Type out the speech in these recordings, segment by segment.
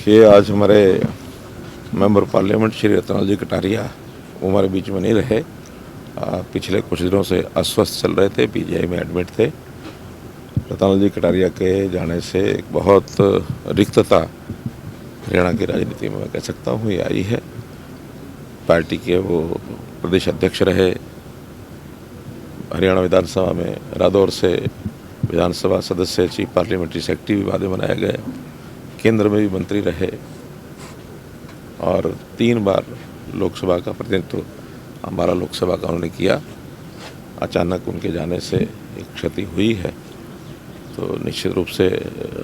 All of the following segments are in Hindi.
देखिए, आज हमारे मेंबर पार्लियामेंट श्री रतनलाल जी कटारिया वो हमारे बीच में नहीं रहे। पिछले कुछ दिनों से अस्वस्थ चल रहे थे, पीजीआई में एडमिट थे। रतनलाल जी कटारिया के जाने से एक बहुत रिक्तता हरियाणा की राजनीति में मैं कह सकता हूँ ये आई है। पार्टी के वो प्रदेश अध्यक्ष रहे, हरियाणा विधानसभा में रादौर से विधानसभा सदस्य, चीफ पार्लियामेंट्री सेक्रेटरी भी बाद में बनाए गए, केंद्र में भी मंत्री रहे और 3 बार लोकसभा का प्रतिनिधित्व हमारा लोकसभा का उन्होंने किया। अचानक उनके जाने से एक क्षति हुई है, तो निश्चित रूप से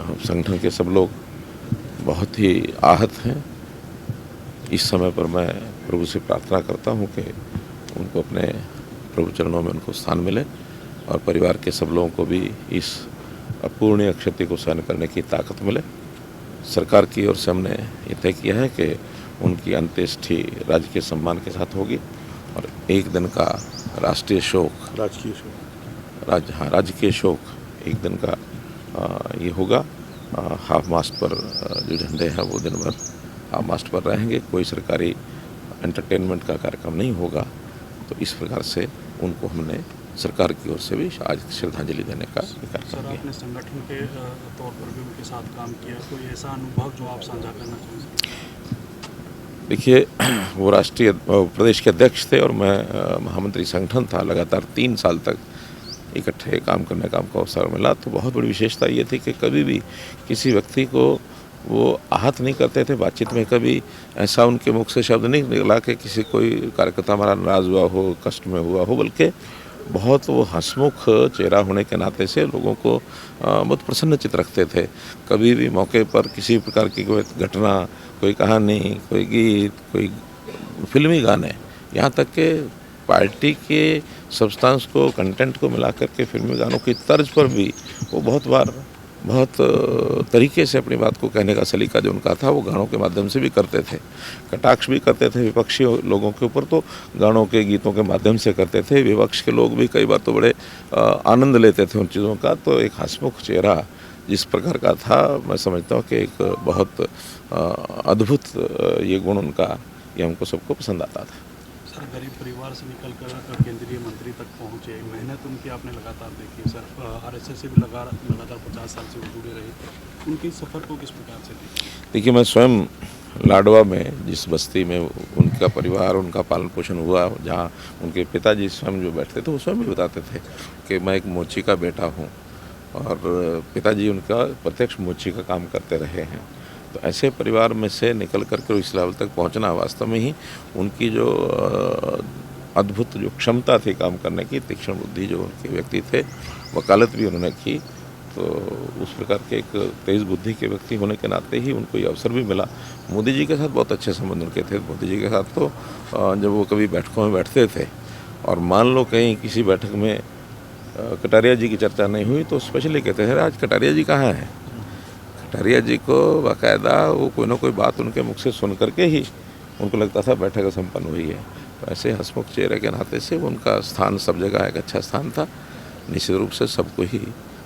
हम संगठन के सब लोग बहुत ही आहत हैं। इस समय पर मैं प्रभु से प्रार्थना करता हूं कि उनको अपने प्रभु चरणों में उनको स्थान मिले और परिवार के सब लोगों को भी इस अपूर्णीय क्षति को सहन करने की ताकत मिले। सरकार की ओर से हमने ये तय किया है कि उनकी अंत्येष्टि राजकीय सम्मान के साथ होगी और एक दिन का राष्ट्रीय शोक, राजकीय शोक एक दिन का ये होगा। हाफ मास्ट पर जो झंडे हैं वो दिन भर हाफ मास्ट पर रहेंगे। कोई सरकारी एंटरटेनमेंट का कार्यक्रम नहीं होगा। तो इस प्रकार से उनको हमने सरकार की ओर से भी आज श्रद्धांजलि देने का कार्यक्रम सर, आपने संगठन के तौर पर भी उनके साथ काम किया, कोई ऐसा अनुभव जो आप साझा करना चाहेंगे? देखिए, वो राष्ट्रीय प्रदेश के अध्यक्ष थे और मैं महामंत्री संगठन था। लगातार 3 साल तक इकट्ठे काम करने का हमको अवसर मिला। तो बहुत बड़ी विशेषता ये थी कि कभी भी किसी व्यक्ति को वो आहत नहीं करते थे। बातचीत में कभी ऐसा उनके मुख से शब्द नहीं निकला कि किसी कोई कार्यकर्ता हमारा नाराज़ हुआ हो, कष्ट में हुआ हो, बल्कि बहुत वो हंसमुख चेहरा होने के नाते से लोगों को बहुत प्रसन्नचित्त रखते थे। कभी भी मौके पर किसी प्रकार की कोई घटना, कोई कहानी, कोई गीत, कोई फिल्मी गाने, यहाँ तक कि पार्टी के सब्सटेंस को, कंटेंट को मिला करके फिल्मी गानों की तर्ज पर भी वो बहुत तरीके से अपनी बात को कहने का सलीका जो उनका था वो गानों के माध्यम से भी करते थे। कटाक्ष भी करते थे विपक्षी लोगों के ऊपर, तो गानों के, गीतों के माध्यम से करते थे। विपक्ष के लोग भी कई बार तो बड़े आनंद लेते थे उन चीज़ों का। तो एक हंसमुख चेहरा जिस प्रकार का था, मैं समझता हूँ कि एक बहुत अद्भुत ये गुण उनका, ये हमको सबको पसंद आता था। सर, गरीब परिवार से निकलकर केंद्रीय मंत्री तक पहुंचे, मेहनत उनकी आपने लगातार देखी। सर, आरएसएस से भी लगातार 50 साल से वो जुड़े रहे, उनके सफ़र को किस प्रकार से देखिए, मैं स्वयं लाडवा में जिस बस्ती में उनका परिवार, उनका पालन पोषण हुआ, जहाँ उनके पिताजी स्वयं जो बैठते थे वो स्वयं भी बताते थे कि मैं एक मोची का बेटा हूँ और पिताजी उनका प्रत्यक्ष मोची का काम करते रहे हैं। तो ऐसे परिवार में से निकल करके इस लेवल तक पहुंचना वास्तव में ही उनकी जो अद्भुत जो क्षमता थी काम करने की, तीक्ष्ण बुद्धि जो उनके व्यक्ति थे, वकालत भी उन्होंने की। तो उस प्रकार के एक तेज़ बुद्धि के व्यक्ति होने के नाते ही उनको ये अवसर भी मिला। मोदी जी के साथ बहुत अच्छे संबंध उनके थे। मोदी जी के साथ तो जब वो कभी बैठकों में बैठते थे और मान लो कहीं किसी बैठक में कटारिया जी की चर्चा नहीं हुई तो स्पेशली कहते थे, आज कटारिया जी कहाँ हैं। कटारिया जी को बाकायदा वो कोई ना कोई बात उनके मुख से सुन करके ही उनको लगता था बैठक संपन्न हुई है। तो ऐसे हंसमुख चेहरे के नाते से उनका स्थान सब जगह एक अच्छा स्थान था। निश्चित रूप से सबको ही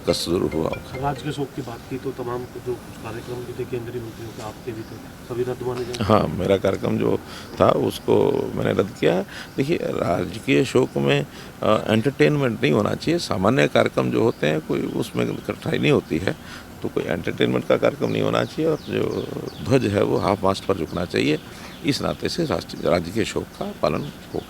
कष्ट जरूर हुआ होगा। राज्य के शोक की बात की तो तमाम जो कार्यक्रम भी थे केंद्रीय मंत्रियों के, आपके भी थे, सभी रद्द माने जाए? हाँ, मेरा कार्यक्रम जो था उसको मैंने रद्द किया है। देखिए, राजकीय शोक में एंटरटेनमेंट नहीं होना चाहिए। सामान्य कार्यक्रम जो होते हैं कोई उसमें कठिनाई नहीं होती है, तो कोई एंटरटेनमेंट का कार्यक्रम नहीं होना चाहिए और जो ध्वज है वो हाफ मास्ट पर झुकना चाहिए। इस नाते से राजकीय शोक का पालन होगा।